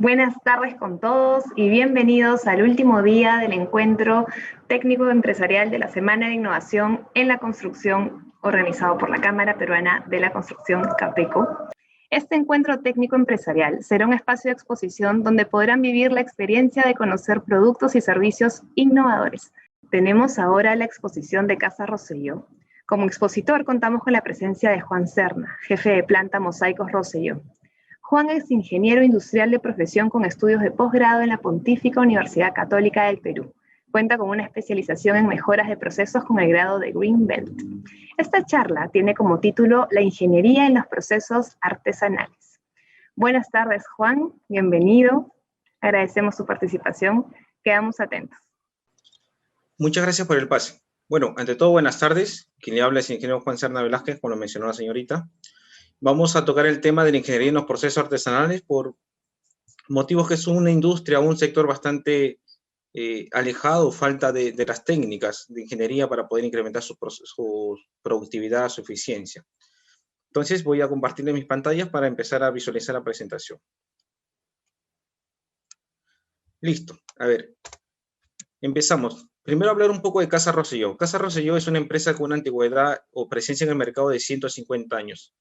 Buenas tardes con todos y bienvenidos al último día del encuentro técnico empresarial de la Semana de Innovación en la Construcción organizado por la Cámara Peruana de la Construcción, CAPECO. Este encuentro técnico empresarial será un espacio de exposición donde podrán vivir la experiencia de conocer productos y servicios innovadores. Tenemos ahora la exposición de Casa Rosselló. Como expositor contamos con la presencia de Juan Serna, jefe de planta Mosaicos Rosselló. Juan es ingeniero industrial de profesión con estudios de posgrado en la Pontífica Universidad Católica del Perú. Cuenta con una especialización en mejoras de procesos con el grado de Green Belt. Esta charla tiene como título La ingeniería en los procesos artesanales. Buenas tardes, Juan. Bienvenido. Agradecemos su participación. Quedamos atentos. Muchas gracias por el pase. Bueno, ante todo, buenas tardes. Quien le habla es el ingeniero Juan Serna Velázquez, como lo mencionó la señorita. Vamos a tocar el tema de la ingeniería en los procesos artesanales por motivos que es una industria, un sector bastante alejado, falta de las técnicas de ingeniería para poder incrementar su productividad, su eficiencia. Entonces voy a compartirle mis pantallas para empezar a visualizar la presentación. Listo, a ver, empezamos. Primero hablar un poco de Casa Rosselló. Casa Rosselló es una empresa con una antigüedad o presencia en el mercado de 150 años.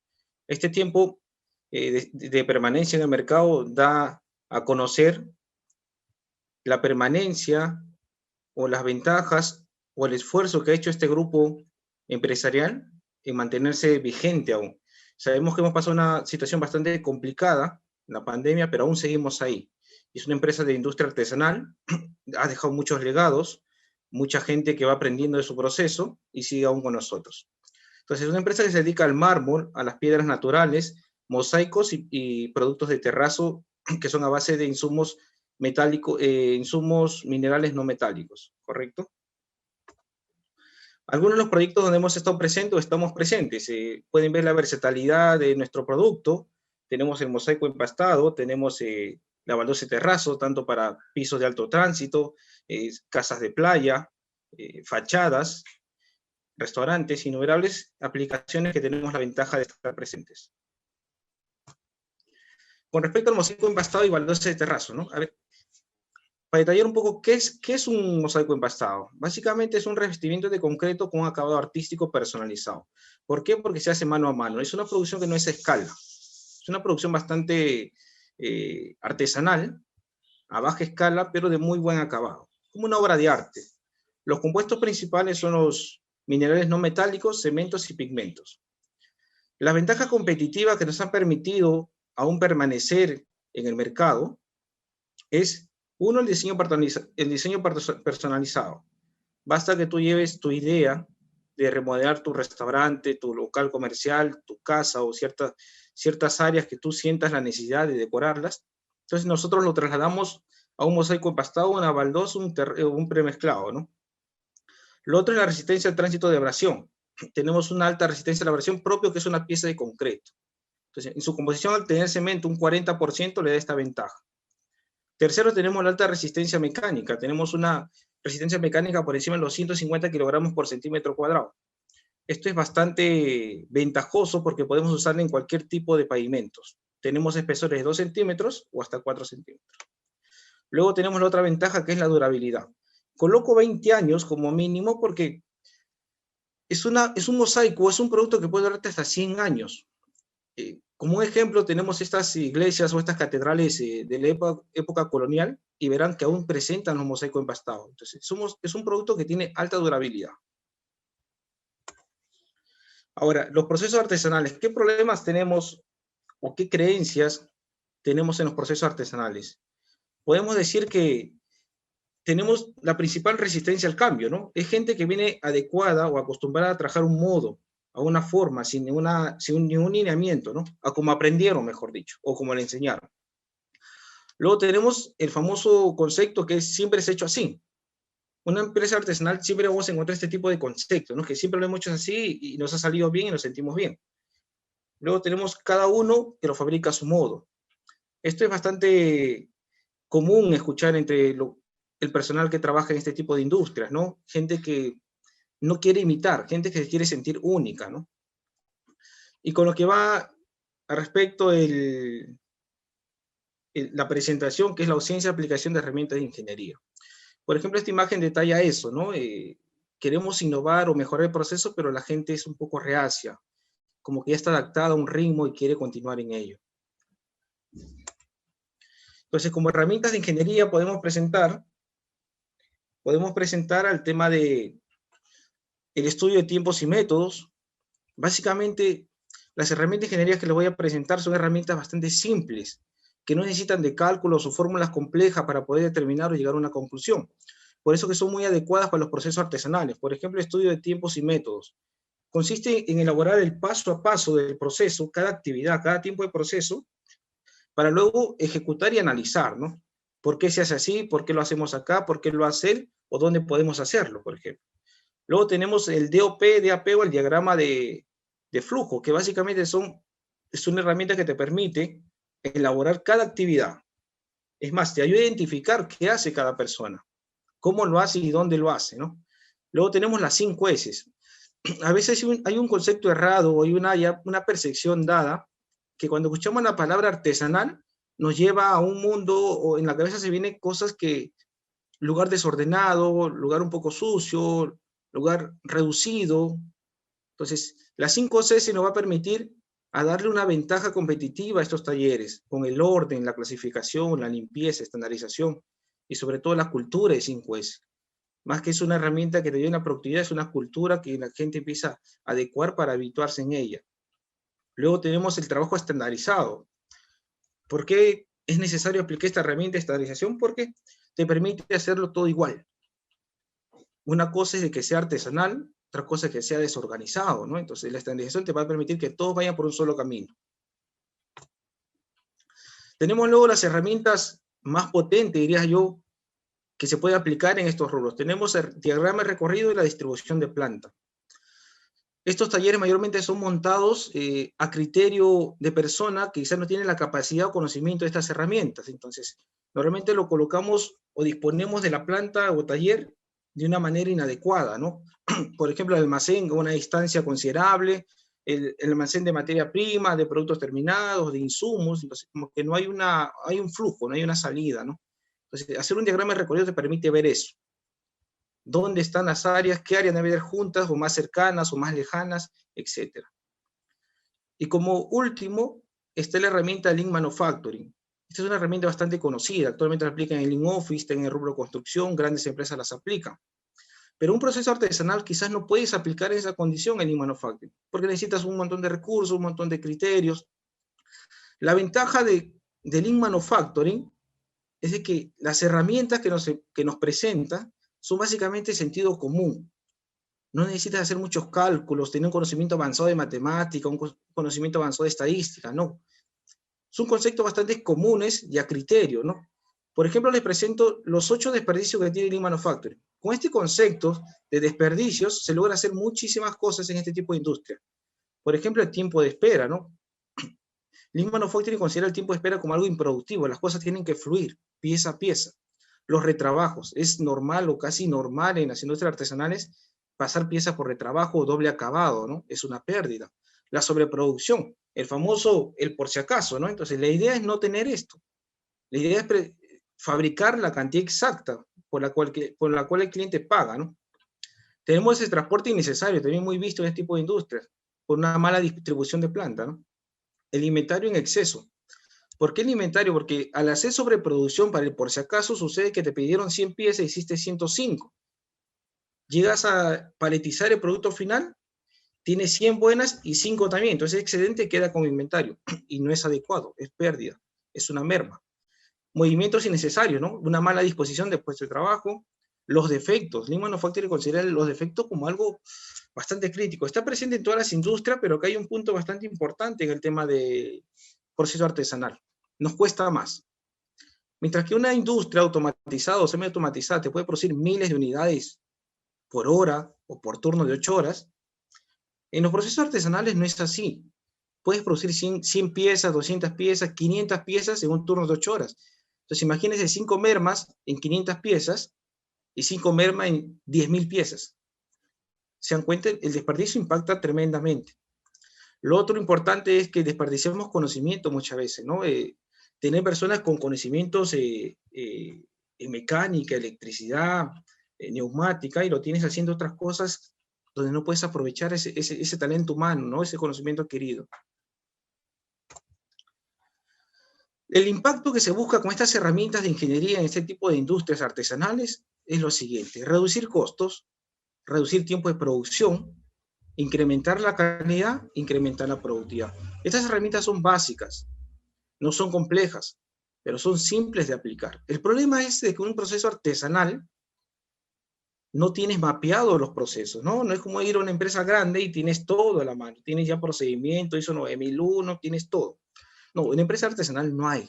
Este tiempo de permanencia en el mercado da a conocer la permanencia o las ventajas o el esfuerzo que ha hecho este grupo empresarial en mantenerse vigente aún. Sabemos que hemos pasado una situación bastante complicada, la pandemia, pero aún seguimos ahí. Es una empresa de industria artesanal, ha dejado muchos legados, mucha gente que va aprendiendo de su proceso y sigue aún con nosotros. Entonces, es una empresa que se dedica al mármol, a las piedras naturales, mosaicos y productos de terrazo que son a base de insumos metálicos, insumos minerales no metálicos, ¿correcto? Algunos de los proyectos donde hemos estado presentes o estamos presentes, pueden ver la versatilidad de nuestro producto. Tenemos el mosaico empastado, tenemos la baldosa de terrazo, tanto para pisos de alto tránsito, casas de playa, fachadas, restaurantes, innumerables aplicaciones que tenemos la ventaja de estar presentes. Con respecto al mosaico empastado y baldosa de terrazo, ¿no? A ver, para detallar un poco, ¿qué es un mosaico empastado? Básicamente es un revestimiento de concreto con un acabado artístico personalizado. ¿Por qué? Porque se hace mano a mano. Es una producción que no es a escala. Es una producción bastante artesanal, a baja escala, pero de muy buen acabado. Como una obra de arte. Los compuestos principales son los minerales no metálicos, cementos y pigmentos. Las ventajas competitivas que nos han permitido aún permanecer en el mercado es, uno, el diseño personalizado. Basta que tú lleves tu idea de remodelar tu restaurante, tu local comercial, tu casa o ciertas áreas que tú sientas la necesidad de decorarlas. Entonces nosotros lo trasladamos a un mosaico empastado, una baldosa, un premezclado, ¿no? Lo otro es la resistencia al tránsito de abrasión. Tenemos una alta resistencia a la abrasión propio, que es una pieza de concreto. Entonces, en su composición, al tener cemento, un 40% le da esta ventaja. Tercero, tenemos la alta resistencia mecánica. Tenemos una resistencia mecánica por encima de los 150 kilogramos por centímetro cuadrado. Esto es bastante ventajoso porque podemos usarlo en cualquier tipo de pavimentos. Tenemos espesores de 2 centímetros o hasta 4 centímetros. Luego tenemos la otra ventaja, que es la durabilidad. Coloco 20 años como mínimo porque es un mosaico, es un producto que puede durarte hasta 100 años. Como un ejemplo, tenemos estas iglesias o estas catedrales de la época colonial y verán que aún presentan los mosaicos empastados. Entonces, es un producto que tiene alta durabilidad. Ahora, los procesos artesanales, ¿qué problemas tenemos o qué creencias tenemos en los procesos artesanales? Podemos decir que tenemos la principal resistencia al cambio, ¿no? Es gente que viene adecuada o acostumbrada a trabajar un modo, a una forma, sin ningún lineamiento, ¿no? A como aprendieron, mejor dicho, o como le enseñaron. Luego tenemos el famoso concepto que siempre se ha hecho así. Una empresa artesanal siempre vamos a encontrar este tipo de conceptos, ¿no? Que siempre lo hemos hecho así y nos ha salido bien y nos sentimos bien. Luego tenemos cada uno que lo fabrica a su modo. Esto es bastante común escuchar entre el personal que trabaja en este tipo de industrias, ¿no? Gente que no quiere imitar, gente que se quiere sentir única, ¿no? Y con lo que va al respecto la presentación, que es la ausencia de aplicación de herramientas de ingeniería. Por ejemplo, esta imagen detalla eso, ¿no? Queremos innovar o mejorar el proceso, pero la gente es un poco reacia, como que ya está adaptada a un ritmo y quiere continuar en ello. Entonces, como herramientas de ingeniería podemos presentar al tema de el estudio de tiempos y métodos. Básicamente, las herramientas de ingeniería que les voy a presentar son herramientas bastante simples, que no necesitan de cálculos o fórmulas complejas para poder determinar o llegar a una conclusión. Por eso que son muy adecuadas para los procesos artesanales. Por ejemplo, el estudio de tiempos y métodos. Consiste en elaborar el paso a paso del proceso, cada actividad, cada tiempo de proceso, para luego ejecutar y analizar, ¿no? ¿Por qué se hace así? ¿Por qué lo hacemos acá? ¿Por qué lo hace él? ¿O dónde podemos hacerlo, por ejemplo? Luego tenemos el DOP, DAP o el diagrama de flujo, que básicamente es una herramienta que te permite elaborar cada actividad. Es más, te ayuda a identificar qué hace cada persona, cómo lo hace y dónde lo hace, ¿no? Luego tenemos las 5 S. A veces hay un concepto errado o hay una percepción dada que cuando escuchamos la palabra artesanal nos lleva a un mundo, o en la cabeza se vienen cosas que, lugar desordenado, lugar un poco sucio, lugar reducido. Entonces, las 5 C nos va a permitir a darle una ventaja competitiva a estos talleres, con el orden, la clasificación, la limpieza, estandarización y sobre todo la cultura de 5S. Más que es una herramienta que te dio una productividad, es una cultura que la gente empieza a adecuar para habituarse en ella. Luego tenemos el trabajo estandarizado. ¿Por qué es necesario aplicar esta herramienta de estandarización? Porque te permite hacerlo todo igual. Una cosa es de que sea artesanal, otra cosa es que sea desorganizado, ¿no? Entonces la estandarización te va a permitir que todos vayan por un solo camino. Tenemos luego las herramientas más potentes, diría yo, que se puede aplicar en estos rubros. Tenemos el diagrama de recorrido y la distribución de planta. Estos talleres mayormente son montados a criterio de persona que quizás no tiene la capacidad o conocimiento de estas herramientas. Entonces, normalmente lo colocamos o disponemos de la planta o taller de una manera inadecuada, ¿no? Por ejemplo, el almacén a una distancia considerable, el almacén de materia prima, de productos terminados, de insumos, entonces como que no hay un flujo, no hay una salida, ¿no? Entonces, hacer un diagrama de recorrido te permite ver eso. ¿Dónde están las áreas? ¿Qué áreas deben haber juntas o más cercanas o más lejanas? Etcétera. Y como último, está la herramienta Lean Manufacturing. Esta es una herramienta bastante conocida. Actualmente la aplican en Lean Office, en el rubro construcción, grandes empresas las aplican. Pero un proceso artesanal quizás no puedes aplicar esa condición en Lean Manufacturing, porque necesitas un montón de recursos, un montón de criterios. La ventaja de Lean Manufacturing es de que las herramientas que nos presenta son básicamente sentido común. No necesitas hacer muchos cálculos, tener un conocimiento avanzado de matemática, un conocimiento avanzado de estadística, no. Son conceptos bastante comunes y a criterio, ¿no? Por ejemplo, les presento los 8 desperdicios que tiene Lean Manufacturing. Con este concepto de desperdicios se logra hacer muchísimas cosas en este tipo de industria. Por ejemplo, el tiempo de espera, ¿no? Lean Manufacturing considera el tiempo de espera como algo improductivo, las cosas tienen que fluir pieza a pieza. Los retrabajos, es normal o casi normal en las industrias artesanales pasar piezas por retrabajo o doble acabado, ¿no? Es una pérdida. La sobreproducción, el famoso, el por si acaso, ¿no? Entonces la idea es no tener esto. La idea es fabricar la cantidad exacta por la cual el cliente paga, ¿no? Tenemos ese transporte innecesario, también muy visto en este tipo de industrias, por una mala distribución de planta, ¿no? El inventario en exceso. ¿Por qué el inventario? Porque al hacer sobreproducción, para el por si acaso, sucede que te pidieron 100 piezas y hiciste 105. Llegas a paletizar el producto final, tienes 100 buenas y 5 también. Entonces, el excedente queda como inventario y no es adecuado, es pérdida, es una merma. Movimientos innecesarios, ¿no? Una mala disposición después del trabajo. Los defectos. Lean Manufacturing considera los defectos como algo bastante crítico. Está presente en todas las industrias, pero acá hay un punto bastante importante en el tema de proceso artesanal. Nos cuesta más. Mientras que una industria automatizada o semi-automatizada te puede producir miles de unidades por hora o por turno de 8 horas, en los procesos artesanales no es así. Puedes producir 100 piezas, 200 piezas, 500 piezas en un turno de 8 horas. Entonces imagínense 5 mermas en 500 piezas y 5 mermas en 10.000 piezas. Se dan cuenta, el desperdicio impacta tremendamente. Lo otro importante es que desperdiciamos conocimiento muchas veces, ¿no? tener personas con conocimientos en mecánica, electricidad, neumática, y lo tienes haciendo otras cosas donde no puedes aprovechar ese talento humano, ¿no? Ese conocimiento adquirido. El impacto que se busca con estas herramientas de ingeniería en este tipo de industrias artesanales es lo siguiente: reducir costos, reducir tiempo de producción, incrementar la calidad, incrementar la productividad. Estas herramientas son básicas, no son complejas, pero son simples de aplicar. El problema es de que un proceso artesanal no tienes mapeado los procesos, ¿no? No es como ir a una empresa grande y tienes todo a la mano, tienes ya procedimiento, ISO 9001, tienes todo. No, en empresa artesanal no hay,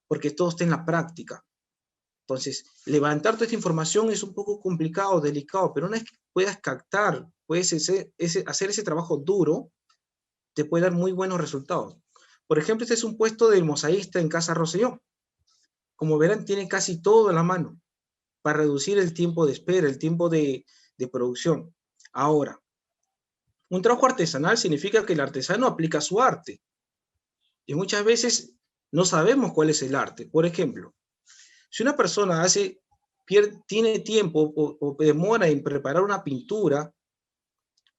porque todo está en la práctica. Entonces, levantar toda esta información es un poco complicado, delicado, pero una vez que puedas captar, puedes hacer ese trabajo duro, te puede dar muy buenos resultados. Por ejemplo, este es un puesto del mosaísta en Casa Rosellón. Como verán, tiene casi todo a la mano para reducir el tiempo de espera, el tiempo de producción. Ahora, un trabajo artesanal significa que el artesano aplica su arte. Y muchas veces no sabemos cuál es el arte. Por ejemplo, si una persona tiene tiempo o demora en preparar una pintura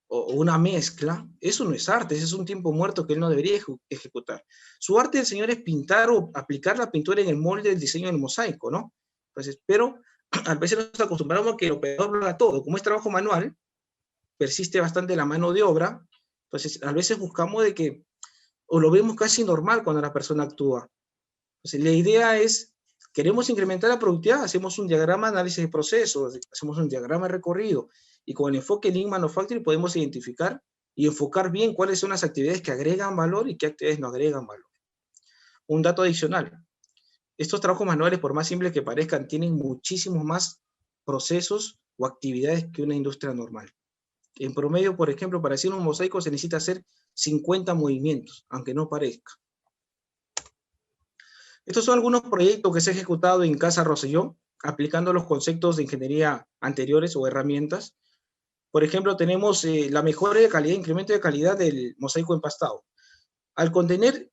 o una mezcla, eso no es arte, ese es un tiempo muerto que él no debería ejecutar. Su arte del señor es pintar o aplicar la pintura en el molde del diseño del mosaico, ¿no? Entonces, pero a veces nos acostumbramos a que el operador lo haga todo. Como es trabajo manual, persiste bastante la mano de obra, entonces a veces buscamos de que, o lo vemos casi normal cuando la persona actúa. Entonces, la idea es, queremos incrementar la productividad, hacemos un diagrama de análisis de procesos, hacemos un diagrama de recorrido, y con el enfoque Lean Manufacturing podemos identificar y enfocar bien cuáles son las actividades que agregan valor y qué actividades no agregan valor. Un dato adicional: estos trabajos manuales, por más simples que parezcan, tienen muchísimos más procesos o actividades que una industria normal. En promedio, por ejemplo, para hacer un mosaico se necesita hacer 50 movimientos, aunque no parezca. Estos son algunos proyectos que se han ejecutado en Casa Rosellón, aplicando los conceptos de ingeniería anteriores o herramientas. Por ejemplo, tenemos la mejora de calidad, incremento de calidad del mosaico empastado. Al contener,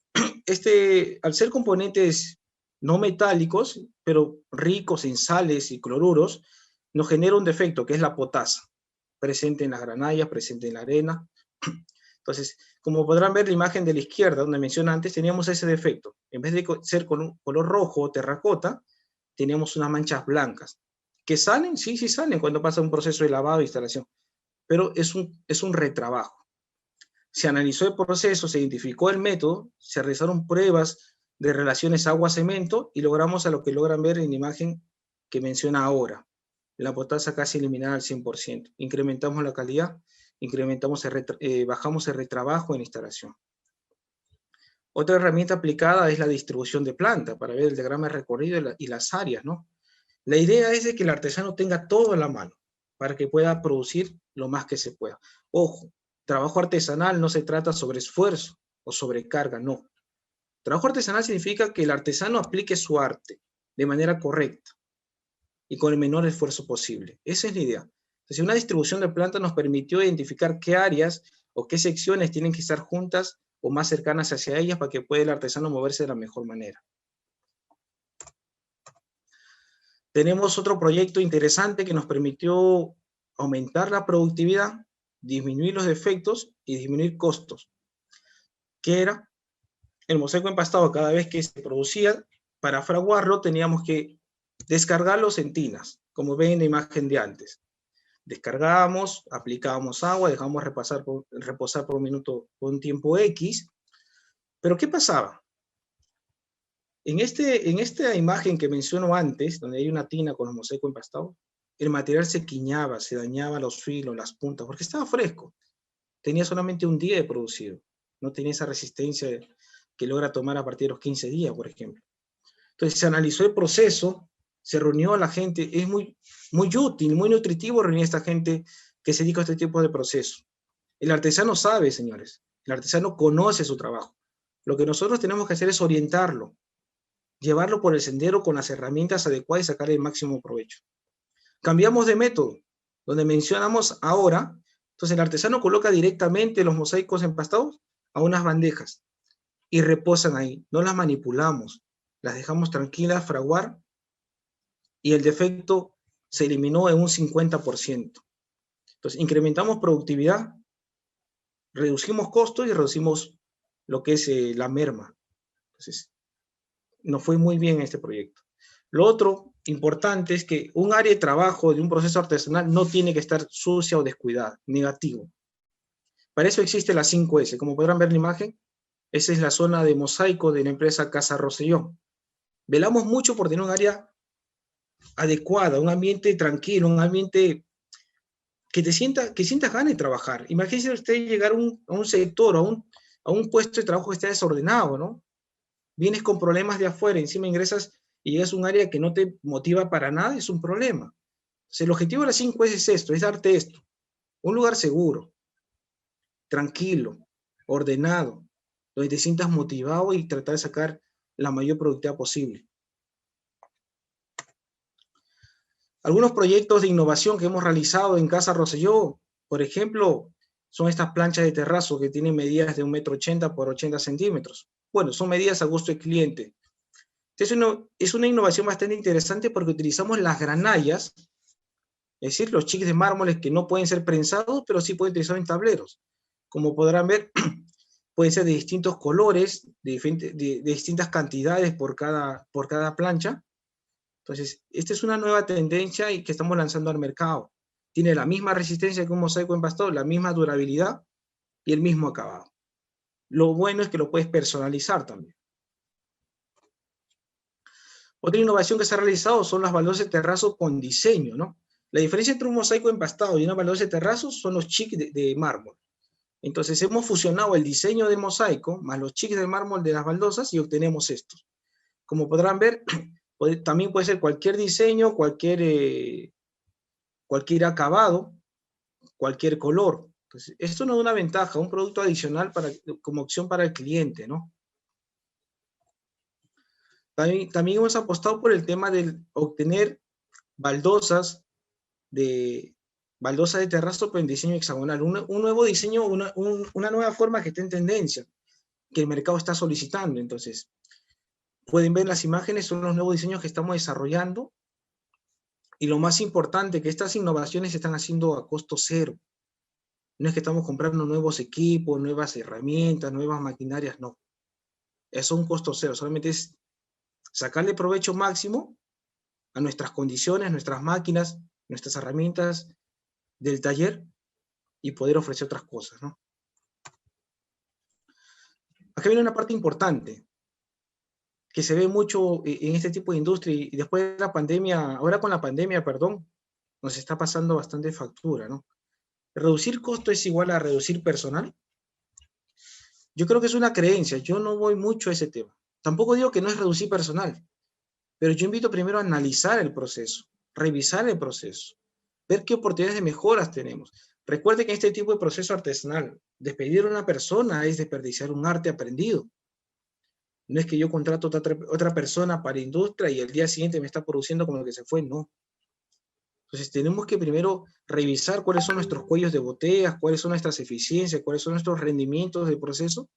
al ser componentes no metálicos, pero ricos en sales y cloruros, nos genera un defecto, que es la potasa, presente en las granallas, presente en la arena. Entonces, como podrán ver la imagen de la izquierda, donde mencioné antes, teníamos ese defecto. En vez de ser con un color rojo o terracota, teníamos unas manchas blancas. ¿Que salen? Sí, sí salen cuando pasa un proceso de lavado e instalación, pero es un retrabajo. Se analizó el proceso, se identificó el método, se realizaron pruebas de relaciones agua-cemento y logramos a lo que logran ver en la imagen que menciona ahora. La potasa casi eliminada al 100%. Incrementamos la calidad, bajamos el retrabajo en instalación. Otra herramienta aplicada es la distribución de planta, para ver el diagrama de recorrido y las áreas, ¿no? La idea es de que el artesano tenga todo en la mano, para que pueda producir lo más que se pueda. Ojo, trabajo artesanal no se trata sobre esfuerzo o sobrecarga, no. Trabajo artesanal significa que el artesano aplique su arte de manera correcta y con el menor esfuerzo posible. Esa es la idea. Entonces, una distribución de planta nos permitió identificar qué áreas o qué secciones tienen que estar juntas o más cercanas hacia ellas para que pueda el artesano moverse de la mejor manera. Tenemos otro proyecto interesante que nos permitió aumentar la productividad, disminuir los defectos y disminuir costos, que era el mosaico empastado. Cada vez que se producía, para fraguarlo teníamos que descargarlos en tinas, como ven en la imagen de antes. Descargábamos, aplicábamos agua, dejábamos reposar por un minuto, por un tiempo X. Pero ¿qué pasaba? En esta imagen que menciono antes, donde hay una tina con el mosaico empastado, el material se quiñaba, se dañaba los filos, las puntas, porque estaba fresco. Tenía solamente un día de producido. No tenía esa resistencia que logra tomar a partir de los 15 días, por ejemplo. Entonces se analizó el proceso, se reunió a la gente. Es muy útil, muy nutritivo reunir a esta gente que se dedica a este tipo de proceso. El artesano sabe, señores. El artesano conoce su trabajo. Lo que nosotros tenemos que hacer es orientarlo, llevarlo por el sendero con las herramientas adecuadas y sacar el máximo provecho. Cambiamos de método, donde mencionamos ahora. Entonces el artesano coloca directamente los mosaicos empastados a unas bandejas y reposan ahí. No las manipulamos, las dejamos tranquilas, fraguar, y el defecto se eliminó en un 50%. Entonces, incrementamos productividad, reducimos costos y reducimos lo que es la merma. Entonces, nos fue muy bien este proyecto. Lo otro importante es que un área de trabajo de un proceso artesanal no tiene que estar sucia o descuidada, negativo. Para eso existe la 5S. Como podrán ver en la imagen, esa es la zona de mosaico de la empresa Casa Rosellón. Velamos mucho por tener un área adecuada, un ambiente tranquilo, un ambiente que sientas ganas de trabajar. Imagínese usted llegar a un sector, a un puesto de trabajo que está desordenado, ¿no? Vienes con problemas de afuera, encima ingresas y llegas a un área que no te motiva para nada, es un problema. Entonces, el objetivo de las 5S es esto, es darte esto, un lugar seguro, tranquilo, ordenado, donde te sientas motivado y tratar de sacar la mayor productividad posible. Algunos proyectos de innovación que hemos realizado en Casa Roselló, por ejemplo, son estas planchas de terrazo que tienen medidas de 1,80 m por 80 centímetros. Bueno, son medidas a gusto del cliente. Es una innovación bastante interesante porque utilizamos las granallas, es decir, los chiques de mármoles que no pueden ser prensados, pero sí pueden utilizar en tableros. Como podrán ver, pueden ser de distintos colores, de distintas cantidades por cada plancha. Entonces, esta es una nueva tendencia y que estamos lanzando al mercado. Tiene la misma resistencia que un mosaico empastado, la misma durabilidad y el mismo acabado. Lo bueno es que lo puedes personalizar también. Otra innovación que se ha realizado son las baldosas de terrazo con diseño, ¿no? La diferencia entre un mosaico empastado y una baldosa de terrazo son los chics de mármol. Entonces hemos fusionado el diseño del mosaico más los chics de mármol de las baldosas y obtenemos estos. Como podrán ver, también puede ser cualquier diseño, cualquier acabado, cualquier color. Entonces, esto nos da una ventaja, un producto adicional como opción para el cliente, ¿no? También hemos apostado por el tema de obtener baldosas de terrazo pero en diseño hexagonal. Un nuevo diseño, una nueva forma que está en tendencia, que el mercado está solicitando. Entonces, pueden ver las imágenes, son los nuevos diseños que estamos desarrollando. Y lo más importante, que estas innovaciones se están haciendo a costo cero. No es que estamos comprando nuevos equipos, nuevas herramientas, nuevas maquinarias, no. Es un costo cero, solamente es sacarle provecho máximo a nuestras condiciones, nuestras máquinas, nuestras herramientas del taller y poder ofrecer otras cosas, ¿no? Acá viene una parte importante que se ve mucho en este tipo de industria y después de la pandemia, ahora con la pandemia, perdón, nos está pasando bastante factura, ¿no? ¿Reducir costo es igual a reducir personal? Yo creo que es una creencia, yo no voy mucho a ese tema. Tampoco digo que no es reducir personal, pero yo invito primero a analizar el proceso, revisar el proceso, ver qué oportunidades de mejoras tenemos. Recuerde que en este tipo de proceso artesanal, despedir a una persona es desperdiciar un arte aprendido. No es que yo contrato a otra persona para industria y el día siguiente me está produciendo como el que se fue, no. Entonces tenemos que primero revisar cuáles son nuestros cuellos de botellas, cuáles son nuestras eficiencias, cuáles son nuestros rendimientos del proceso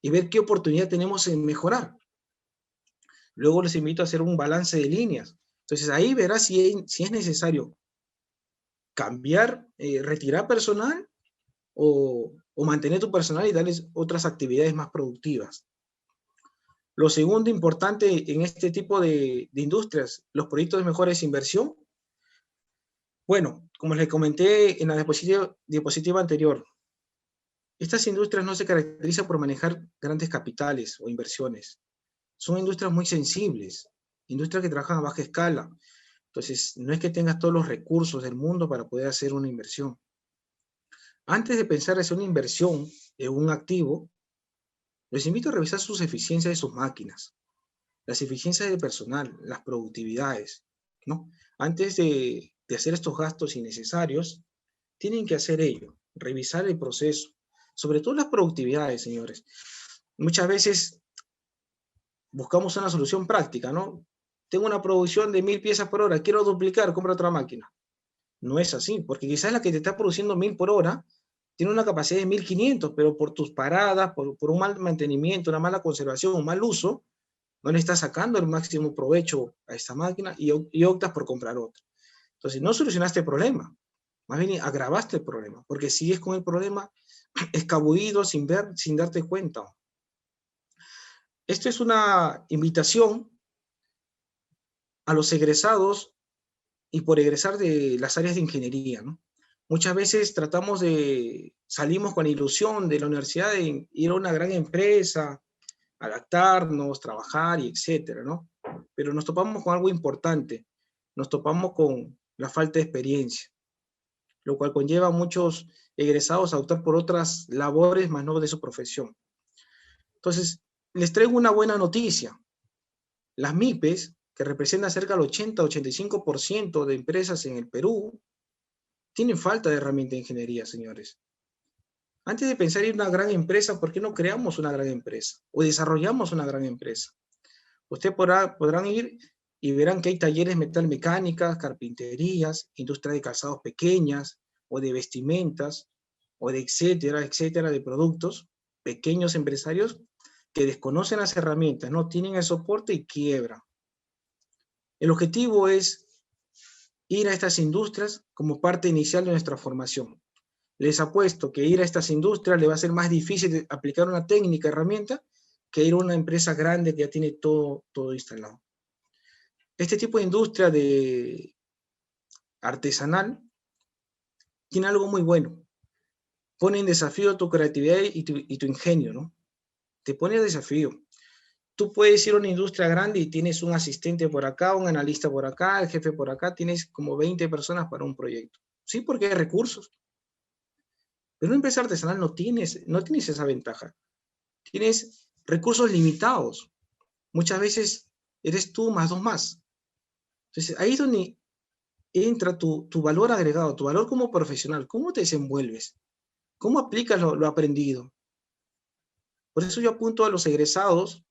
y ver qué oportunidad tenemos en mejorar. Luego les invito a hacer un balance de líneas. Entonces ahí verás si es necesario cambiar, retirar personal o mantener tu personal y darles otras actividades más productivas. Lo segundo importante en este tipo de industrias, los proyectos de mejora de inversión. Bueno, como les comenté en la diapositiva anterior, estas industrias no se caracterizan por manejar grandes capitales o inversiones. Son industrias muy sensibles, industrias que trabajan a baja escala. Entonces, no es que tengas todos los recursos del mundo para poder hacer una inversión. Antes de pensar en hacer una inversión en un activo, les invito a revisar sus eficiencias de sus máquinas, las eficiencias del personal, las productividades, ¿no? Antes de hacer estos gastos innecesarios, tienen que hacer ello, revisar el proceso, sobre todo las productividades, señores. Muchas veces buscamos una solución práctica, ¿no? Tengo una producción de 1000 piezas por hora, quiero duplicar, compra otra máquina. No es así, porque quizás la que te está produciendo 1000 por hora tiene una capacidad de 1500, pero por tus paradas, por un mal mantenimiento, una mala conservación, un mal uso, no le estás sacando el máximo provecho a esta máquina y optas por comprar otra. Entonces, no solucionaste el problema, más bien agravaste el problema, porque sigues con el problema escabullido sin ver, sin darte cuenta. Esto es una invitación a los egresados y por egresar de las áreas de ingeniería, ¿no? Muchas veces salimos con la ilusión de la universidad de ir a una gran empresa, adaptarnos, trabajar y etcétera, ¿no? Pero nos topamos con algo importante, nos topamos con la falta de experiencia, lo cual conlleva a muchos egresados a optar por otras labores más no de su profesión. Entonces, les traigo una buena noticia. Las MIPES, que representan cerca del 80-85% de empresas en el Perú, tienen falta de herramienta de ingeniería, señores. Antes de pensar en una gran empresa, ¿por qué no creamos una gran empresa? O desarrollamos una gran empresa. Ustedes podrán ir y verán que hay talleres metalmecánicas, carpinterías, industria de calzados pequeñas, o de vestimentas, o de etcétera, de productos, pequeños empresarios que desconocen las herramientas, no tienen el soporte y quiebran. El objetivo es ir a estas industrias como parte inicial de nuestra formación. Les apuesto que ir a estas industrias le va a ser más difícil aplicar una técnica, herramienta, que ir a una empresa grande que ya tiene todo instalado. Este tipo de industria artesanal tiene algo muy bueno. Pone en desafío tu creatividad y tu ingenio, ¿no? Te pone a desafío. Tú puedes ir a una industria grande y tienes un asistente por acá, un analista por acá, el jefe por acá, tienes como 20 personas para un proyecto. Sí, porque hay recursos. Pero en una empresa artesanal no tienes esa ventaja. Tienes recursos limitados. Muchas veces eres tú más dos más. Entonces, ahí es donde entra tu valor agregado, tu valor como profesional. ¿Cómo te desenvuelves? ¿Cómo aplicas lo aprendido? Por eso yo apunto a los egresados,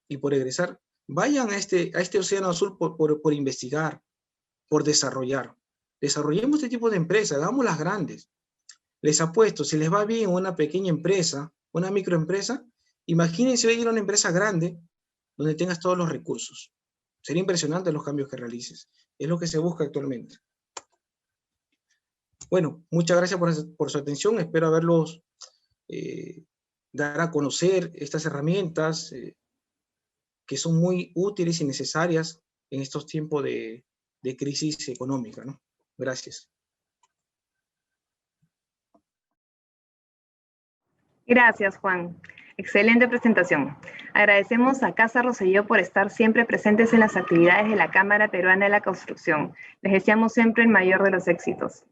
y por egresar, vayan a este océano azul por investigar, por desarrollar. Desarrollemos este tipo de empresas, hagámoslas grandes. Les apuesto, si les va bien una pequeña empresa, una microempresa, imagínense ir a una empresa grande donde tengas todos los recursos. Sería impresionante los cambios que realices. Es lo que se busca actualmente. Bueno, muchas gracias por su atención. Espero haberlos dar a conocer estas herramientas que son muy útiles y necesarias en estos tiempos de crisis económica, ¿no? Gracias. Gracias, Juan. Excelente presentación. Agradecemos a Casa Rosselló por estar siempre presentes en las actividades de la Cámara Peruana de la Construcción. Les deseamos siempre el mayor de los éxitos.